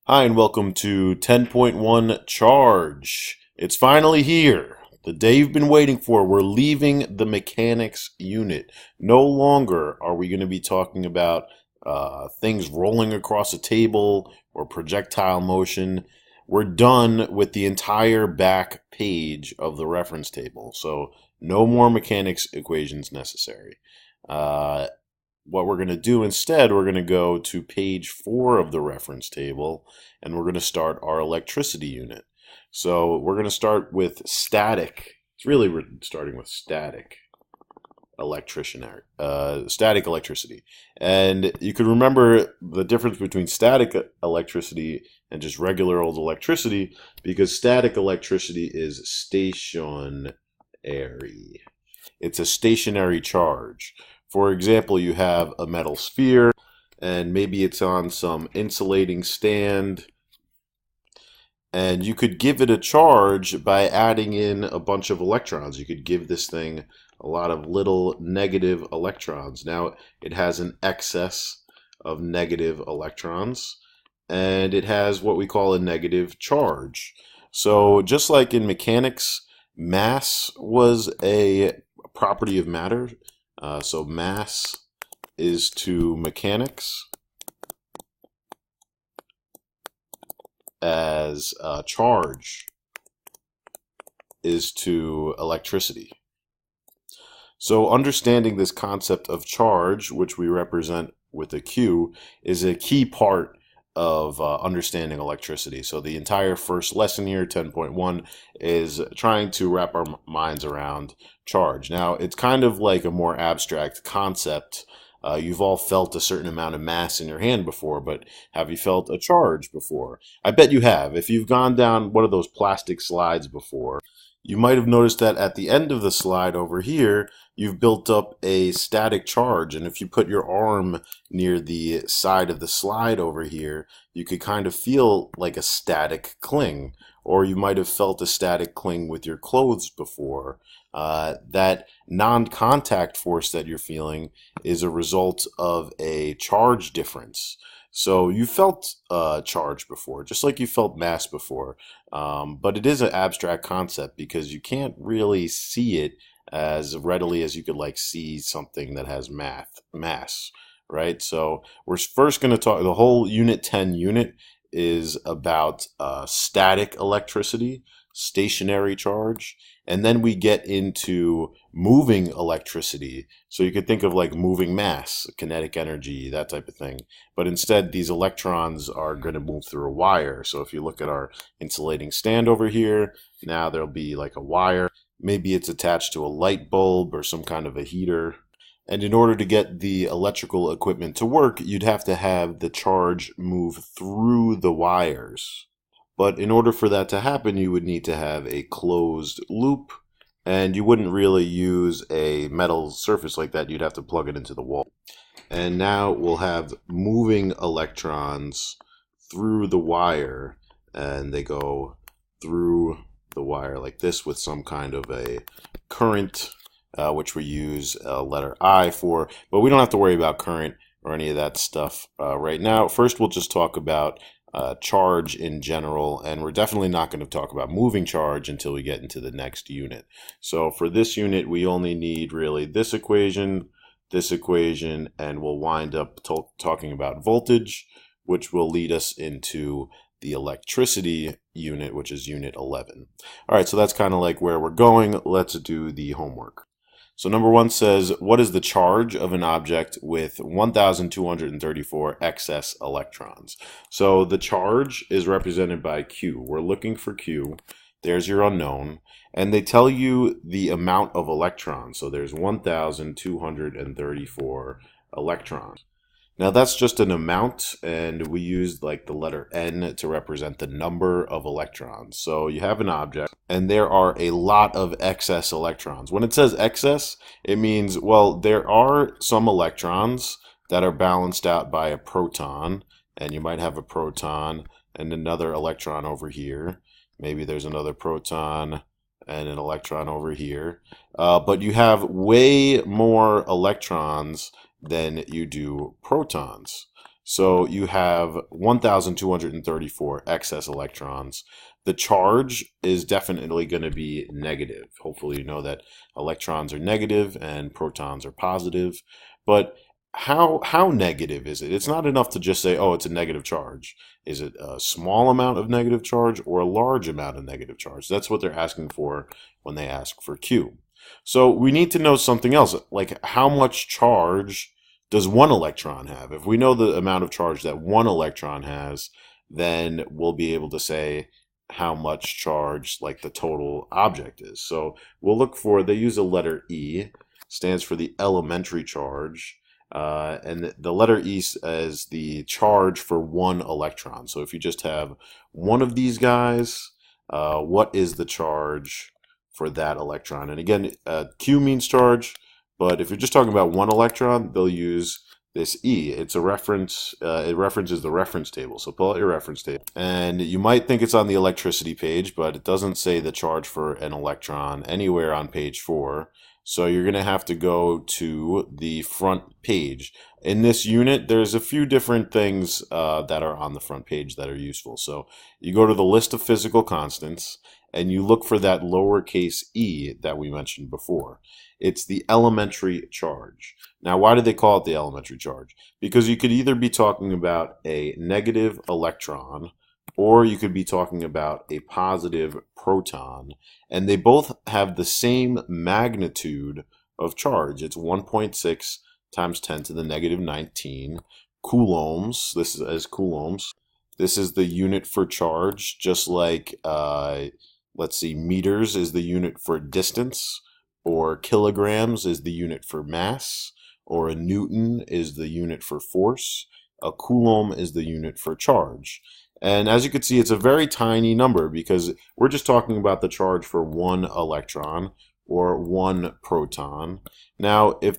Hi, and welcome to 10.1 Charge. It's finally here. The day you've been waiting for. We're leaving the mechanics unit. No longer are we going to be talking about things rolling across a table or projectile motion. We're done with the entire back page of the reference table. So, no more mechanics equations necessary. Uh, what we're going to do instead, we're going to go to page 4 of the reference table, and we're going to start our electricity unit. So we're going to start with static. It's really we're starting with static static electricity. And you could remember the difference between static electricity and just regular old electricity, because static electricity is stationary. It's a stationary charge. For example, you have a metal sphere, and maybe it's on some insulating stand, and you could give it a charge by adding in a bunch of electrons. You could give this thing a lot of little negative electrons. Now, it has an excess of negative electrons, and it has what we call a negative charge. So just like in mechanics, mass was a property of matter. So mass is to mechanics as charge is to electricity. So understanding this concept of charge, which we represent with a Q, is a key part of understanding electricity. So the entire first lesson here, 10.1, is trying to wrap our minds around charge. Now, it's kind of like a more abstract concept. You've all felt a certain amount of mass in your hand before, but have you felt a charge before? I bet you have. If you've gone down one of those plastic slides before, you might have noticed that at the end of the slide over here, you've built up a static charge. And if you put your arm near the side of the slide over here, you could kind of feel like a static cling. Or you might have felt a static cling with your clothes before. That non-contact force that you're feeling is a result of a charge difference. So you felt charge before, just like you felt mass before. But it is an abstract concept because you can't really see it as readily as you could like see something that has mass, right? So we're first going to talk, the whole Unit 10 unit is about static electricity, stationary charge, and then we get into moving electricity. So you could think of like moving mass, kinetic energy, that type of thing. But instead, these electrons are going to move through a wire. So if you look at our insulating stand over here, now there'll be like a wire. Maybe it's attached to a light bulb or some kind of a heater. And in order to get the electrical equipment to work, you'd have to have the charge move through the wires. But in order for that to happen, you would need to have a closed loop, and you wouldn't really use a metal surface like that. You'd have to plug it into the wall. And now we'll have moving electrons through the wire, and they go through the wire like this with some kind of a current, which we use letter I for, but we don't have to worry about current or any of that stuff right now. First, we'll just talk about charge in general, and we're definitely not going to talk about moving charge until we get into the next unit. So for this unit, we only need really this equation, and we'll wind up talking about voltage, which will lead us into the electricity unit, which is unit 11. All right, so that's kind of like where we're going. Let's do the homework. So number 1 says, what is the charge of an object with 1,234 excess electrons? So the charge is represented by Q. We're looking for Q. There's your unknown. And they tell you the amount of electrons. So there's 1,234 electrons. Now that's just an amount, and we used like the letter N to represent the number of electrons. So you have an object, and there are a lot of excess electrons. When it says excess, it means, well, there are some electrons that are balanced out by a proton, and you might have a proton and another electron over here. Maybe there's another proton and an electron over here. But you have way more electrons than you do protons. So you have 1,234 excess electrons. The charge is definitely going to be negative. Hopefully you know that electrons are negative and protons are positive. But how negative is it? It's not enough to just say, oh, it's a negative charge. Is it a small amount of negative charge or a large amount of negative charge? That's what they're asking for when they ask for Q. So we need to know something else, like how much charge does one electron have? If we know the amount of charge that one electron has, then we'll be able to say how much charge like the total object is. So we'll look for, they use a letter E, stands for the elementary charge. And the letter E is the charge for one electron. So if you just have one of these guys, what is the charge for that electron? And again, Q means charge, but if you're just talking about one electron, they'll use this E. It's a reference, it references the reference table. So pull out your reference table. And you might think it's on the electricity page, but it doesn't say the charge for an electron anywhere on page 4. So you're going to have to go to the front page. In this unit, there's a few different things that are on the front page that are useful. So you go to the list of physical constants, and you look for that lowercase e that we mentioned before. It's the elementary charge. Now, why do they call it the elementary charge? Because you could either be talking about a negative electron, or you could be talking about a positive proton, and they both have the same magnitude of charge. It's 1.6 times 10 to the negative 19 coulombs. This is as coulombs. This is the unit for charge, just like, let's see, meters is the unit for distance, or kilograms is the unit for mass, or a newton is the unit for force. A coulomb is the unit for charge. And as you can see, it's a very tiny number because we're just talking about the charge for one electron or one proton. Now, if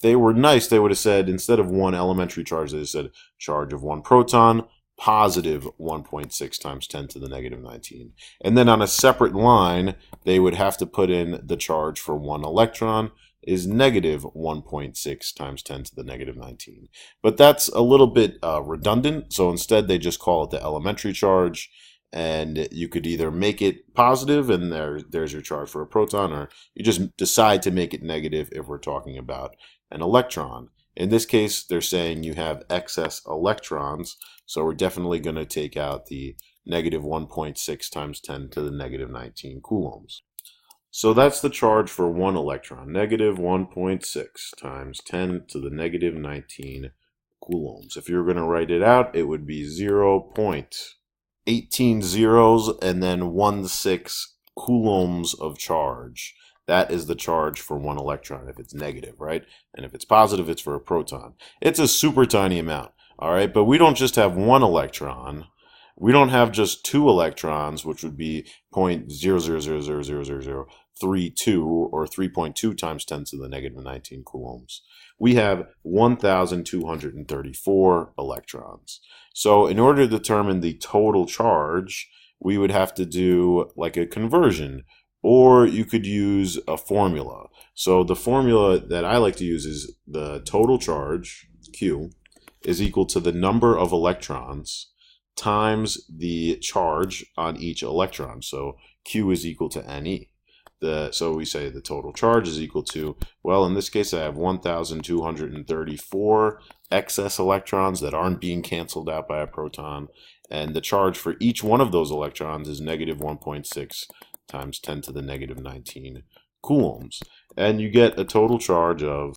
they were nice, they would have said, instead of one elementary charge, they said charge of one proton, positive 1.6 times 10 to the negative 19. And then on a separate line, they would have to put in the charge for one electron is negative 1.6 times 10 to the negative 19. But that's a little bit redundant, so instead they just call it the elementary charge, and you could either make it positive, and there's your charge for a proton, or you just decide to make it negative if we're talking about an electron. In this case, they're saying you have excess electrons, so we're definitely going to take out the negative 1.6 times 10 to the negative 19 coulombs. So that's the charge for one electron, negative 1.6 times 10 to the negative 19 coulombs. If you were going to write it out, it would be 0.18 zeros and then 16 coulombs of charge. That is the charge for one electron if it's negative, right? And if it's positive, it's for a proton. It's a super tiny amount, all right? But we don't just have one electron. We don't have just two electrons, which would be 0.00000032 or 3.2 times 10 to the negative 19 coulombs. We have 1,234 electrons. So in order to determine the total charge, we would have to do like a conversion, or you could use a formula. So the formula that I like to use is the total charge, Q, is equal to the number of electrons times the charge on each electron. So Q is equal to NE. So we say the total charge is equal to, well, in this case, I have 1,234 excess electrons that aren't being canceled out by a proton. And the charge for each one of those electrons is negative 1.6 times 10 to the negative 19 coulombs. And you get a total charge of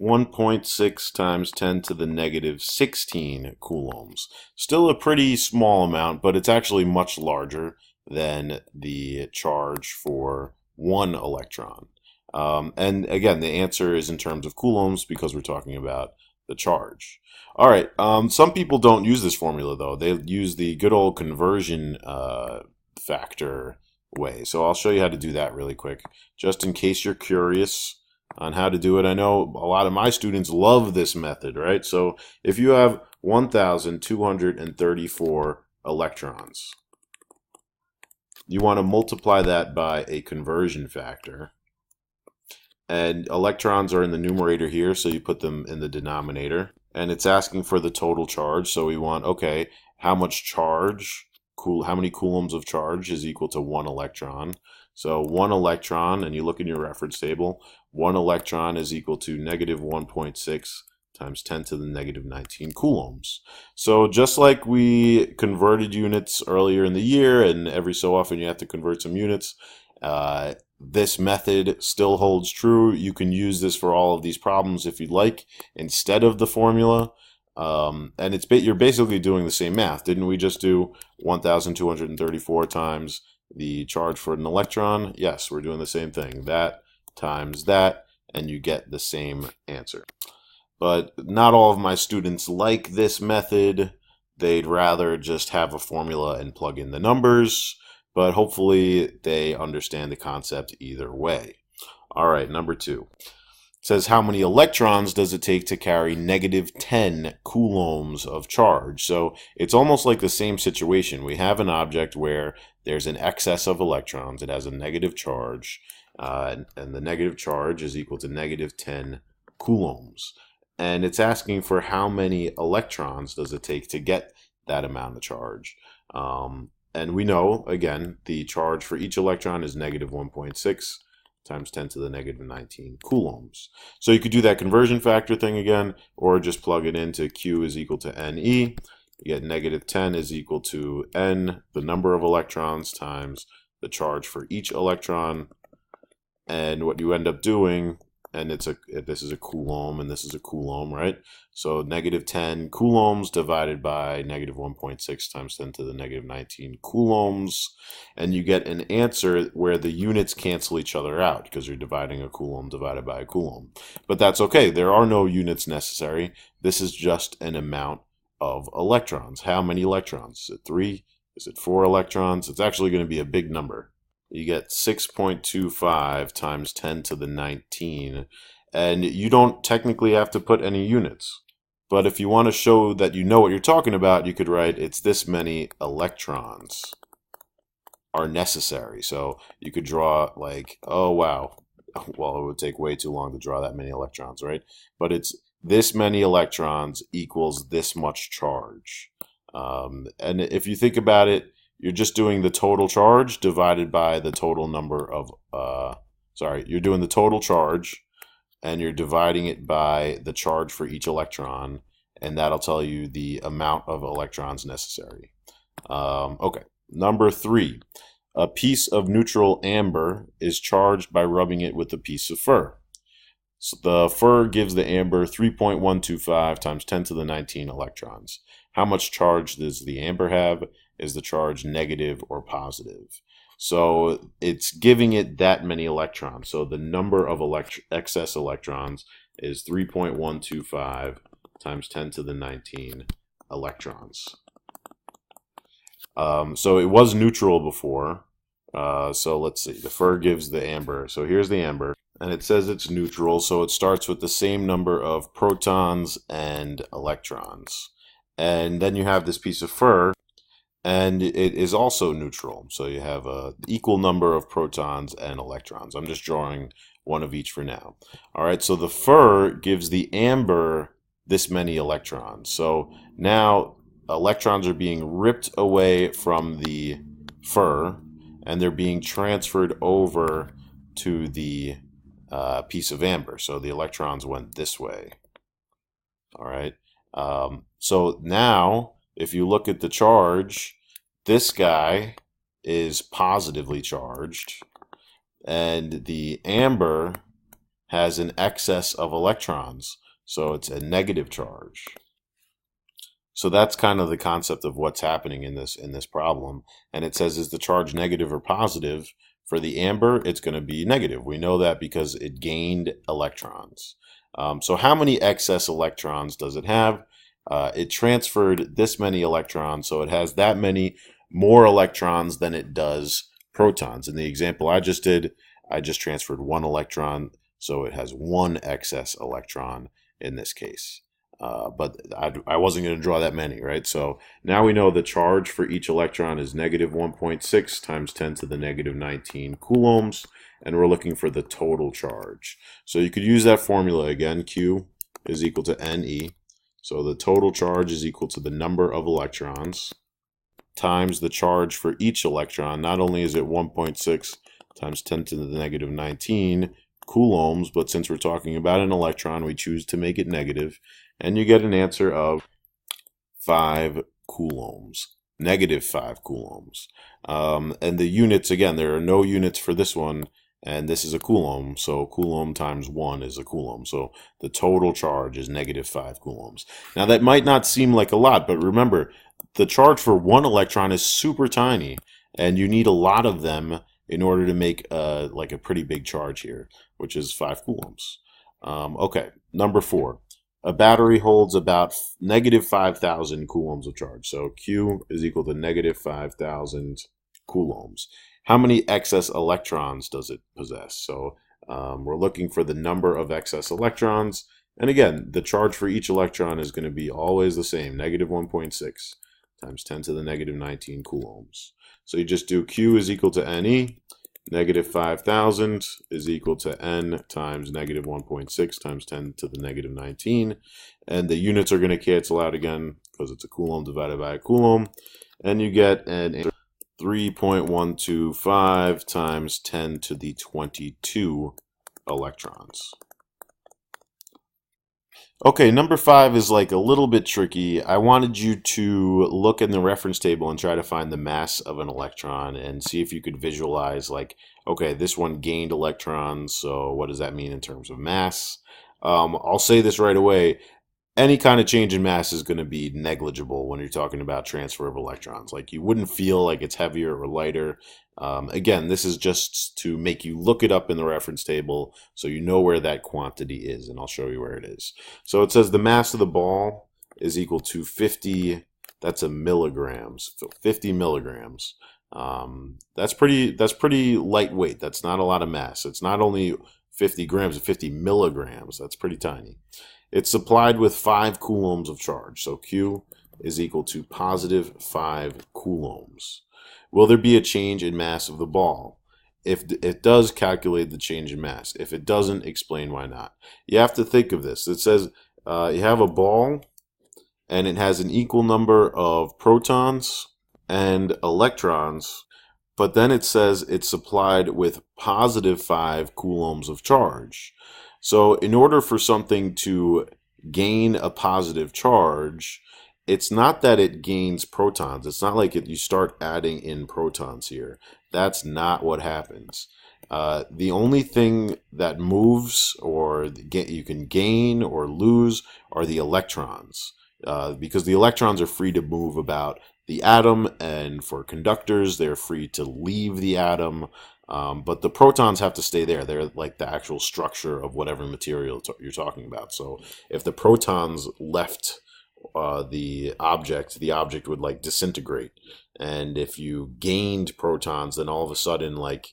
1.6 times 10 to the negative 16 coulombs. Still a pretty small amount, but it's actually much larger than the charge for one electron. And again, the answer is in terms of coulombs because we're talking about the charge. All right, some people don't use this formula, though. They use the good old conversion factor way. So I'll show you how to do that really quick, just in case you're curious on how to do it. I know a lot of my students love this method, right? So if you have 1,234 electrons, you want to multiply that by a conversion factor. And electrons are in the numerator here, so you put them in the denominator. and it's asking for the total charge. So we want, okay, how much charge, how many coulombs of charge is equal to 1 electron? So 1 electron, and you look in your reference table, 1 electron is equal to negative 1.6 times 10 to the negative 19 coulombs. So just like we converted units earlier in the year, and every so often you have to convert some units, this method still holds true. You can use this for all of these problems if you'd like, instead of the formula. And you're basically doing the same math. Didn't we just do 1,234 times the charge for an electron? Yes, we're doing the same thing. That times that, and you get the same answer. But not all of my students like this method. They'd rather just have a formula and plug in the numbers, but hopefully they understand the concept either way. All right, number 2. It says, how many electrons does it take to carry negative 10 coulombs of charge? So it's almost like the same situation. We have an object where there's an excess of electrons. It has a negative charge, and the negative charge is equal to negative 10 coulombs. And it's asking for how many electrons does it take to get that amount of charge. And we know, again, the charge for each electron is negative 1.6 times 10 to the negative 19 coulombs. So you could do that conversion factor thing again, or just plug it into Q is equal to NE. You get negative 10 is equal to N, the number of electrons, times the charge for each electron. And what you end up doing, and this is a coulomb and this is a coulomb, right? So negative 10 coulombs divided by negative 1.6 times 10 to the negative 19 coulombs, and you get an answer where the units cancel each other out because you're dividing a coulomb divided by a coulomb. But that's okay. There are no units necessary. This is just an amount of electrons. How many electrons? Is it 3? Is it 4 electrons? It's actually going to be a big number. You get 6.25 times 10 to the 19. And you don't technically have to put any units. But if you want to show that you know what you're talking about, you could write it's this many electrons are necessary. So you could draw like, oh, wow. Well, it would take way too long to draw that many electrons, right? But it's this many electrons equals this much charge. And if you think about it, you're just doing the total charge divided by the total number of, you're doing the total charge and you're dividing it by the charge for each electron, and that'll tell you the amount of electrons necessary. Okay, number 3. A piece of neutral amber is charged by rubbing it with a piece of fur. So the fur gives the amber 3.125 times 10 to the 19 electrons. How much charge does the amber have? Is the charge negative or positive? So it's giving it that many electrons. So the number of excess electrons is 3.125 times 10 to the 19 electrons. So it was neutral before. So let's see. The fur gives the amber. So here's the amber. And it says it's neutral. So it starts with the same number of protons and electrons. And then you have this piece of fur. And it is also neutral. So you have an equal number of protons and electrons. I'm just drawing one of each for now. All right, so the fur gives the amber this many electrons. So now electrons are being ripped away from the fur, and they're being transferred over to the piece of amber. So the electrons went this way. All right. So now, if you look at the charge, this guy is positively charged, and the amber has an excess of electrons, so it's a negative charge. So that's kind of the concept of what's happening in this problem. And it says, is the charge negative or positive? For the amber, it's going to be negative. We know that because it gained electrons. So how many excess electrons does it have? It transferred this many electrons, so it has that many more electrons than it does protons. In the example I just did, I just transferred 1 electron, so it has 1 excess electron in this case. But I wasn't going to draw that many, right? So now we know the charge for each electron is negative 1.6 times 10 to the negative 19 coulombs, and we're looking for the total charge. So you could use that formula again. Q is equal to NE. So the total charge is equal to the number of electrons times the charge for each electron. Not only is it 1.6 times 10 to the negative 19 coulombs, but since we're talking about an electron, we choose to make it negative, and you get an answer of 5 coulombs, negative 5 coulombs. And the units, again, there are no units for this one, and this is a coulomb, so coulomb times 1 is a coulomb. So the total charge is negative 5 coulombs. Now that might not seem like a lot, but remember, the charge for one electron is super tiny, and you need a lot of them in order to make like a pretty big charge here, which is 5 coulombs. Okay, number 4. A battery holds about negative 5,000 coulombs of charge. So Q is equal to negative 5,000 coulombs. How many excess electrons does it possess? So we're looking for the number of excess electrons. And again, the charge for each electron is going to be always the same, negative 1.6 times 10 to the negative 19 coulombs. So you just do Q is equal to NE. Negative 5,000 is equal to N times negative 1.6 times 10 to the negative 19. And the units are going to cancel out again because it's a coulomb divided by a coulomb. And you get an answer 3.125 times 10 to the 22 electrons. Okay, number 5 is like a little bit tricky. I wanted you to look in the reference table and try to find the mass of an electron and see if you could visualize like, okay, this one gained electrons, so what does that mean in terms of mass? I'll say this right away. Any kind of change in mass is going to be negligible when you're talking about transfer of electrons. Like you wouldn't feel like it's heavier or lighter. Again, this is just to make you look it up in the reference table so you know where that quantity is, and I'll show you where it is. So it says the mass of the ball is equal to 50, that's a milligrams, 50 milligrams. That's pretty lightweight. That's not a lot of mass. It's not only 50 grams, it's 50 milligrams. That's pretty tiny. It's supplied with 5 coulombs of charge. So Q is equal to positive 5 coulombs. Will there be a change in mass of the ball? If it does, calculate the change in mass. If it doesn't, explain why not. You have to think of this. It says you have a ball and it has an equal number of protons and electrons, but then it says it's supplied with positive 5 coulombs of charge. So in order for something to gain a positive charge, it's not that it gains protons. It's not like you start adding in protons here. That's not what happens. The only thing that moves or you can gain or lose are the electrons, because the electrons are free to move about the atom, and for conductors, they're free to leave the atom. But the protons have to stay there. They're like the actual structure of whatever material you're talking about. So if the protons left the object would like disintegrate. And if you gained protons, then all of a sudden like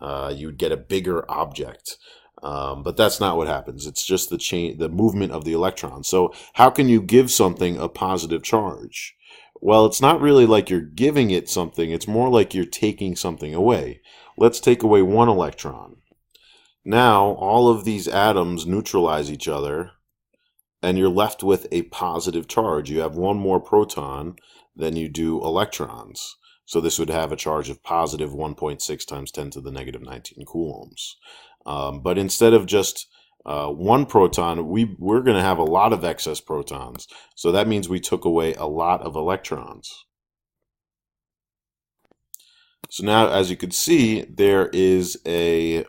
you'd get a bigger object. But that's not what happens. It's just the movement of the electrons. So how can you give something a positive charge? Well, it's not really like you're giving it something. It's more like you're taking something away. Let's take away 1 electron. Now, all of these atoms neutralize each other, and you're left with a positive charge. You have 1 more proton than you do electrons. So this would have a charge of positive 1.6 times 10 to the negative 19 coulombs. But instead of just 1 proton, we're going to have a lot of excess protons. So that means we took away a lot of electrons. So now, as you can see, there is a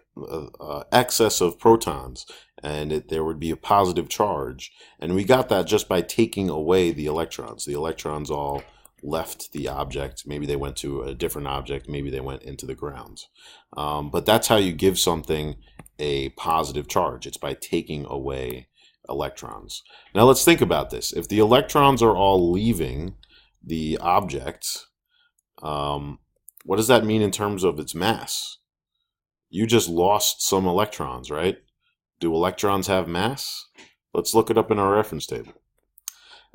excess of protons, and there would be a positive charge. And we got that just by taking away the electrons. The electrons all left the object. Maybe they went to a different object. Maybe they went into the ground. But that's how you give something a positive charge. It's by taking away electrons. Now let's think about this. If the electrons are all leaving the object, what does that mean in terms of its mass? You just lost some electrons, right? Do electrons have mass? Let's look it up in our reference table.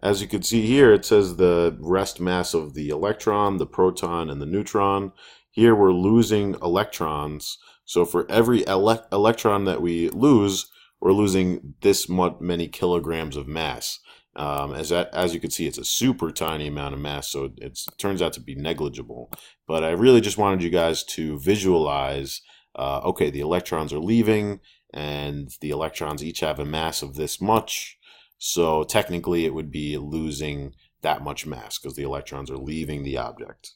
As you can see here, it says the rest mass of the electron, the proton, and the neutron. Here we're losing electrons. So for every electron that we lose, we're losing this many kilograms of mass. As you can see, it's a super tiny amount of mass, so it turns out to be negligible. But I really just wanted you guys to visualize, okay, the electrons are leaving, and the electrons each have a mass of this much. So technically it would be losing that much mass because the electrons are leaving the object.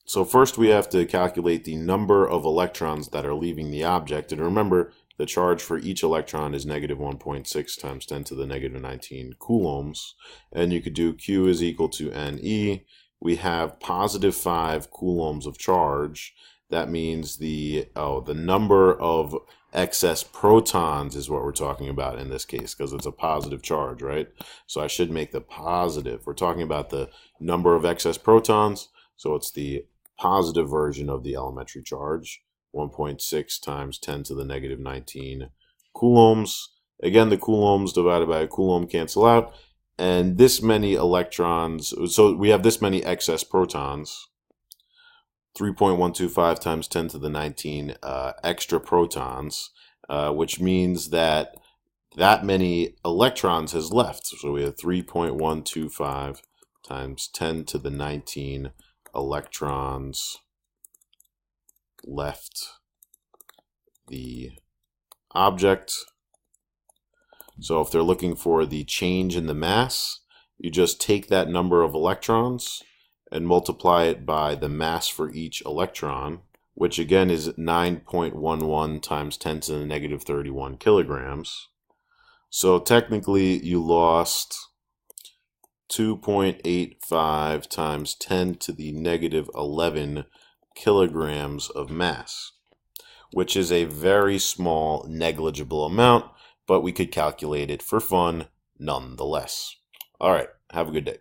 So first we have to calculate the number of electrons that are leaving the object. And remember, the charge for each electron is negative 1.6 times 10 to the negative 19 coulombs. And you could do Q is equal to NE. We have positive 5 coulombs of charge. That means the number of excess protons is what we're talking about in this case, because it's a positive charge, right? So I should make the positive. We're talking about the number of excess protons, so it's the positive version of the elementary charge, 1.6 times 10 to the negative 19 coulombs. Again, the coulombs divided by a coulomb cancel out, and this many electrons, so we have this many excess protons, 3.125 times 10 to the 19 extra protons, which means that many electrons has left. So we have 3.125 times 10 to the 19 electrons left the object. So if they're looking for the change in the mass, you just take that number of electrons and multiply it by the mass for each electron, which again is 9.11 times 10 to the negative 31 kilograms. So technically you lost 2.85 times 10 to the negative 11 kilograms of mass, which is a very small, negligible amount, but we could calculate it for fun nonetheless. All right, have a good day.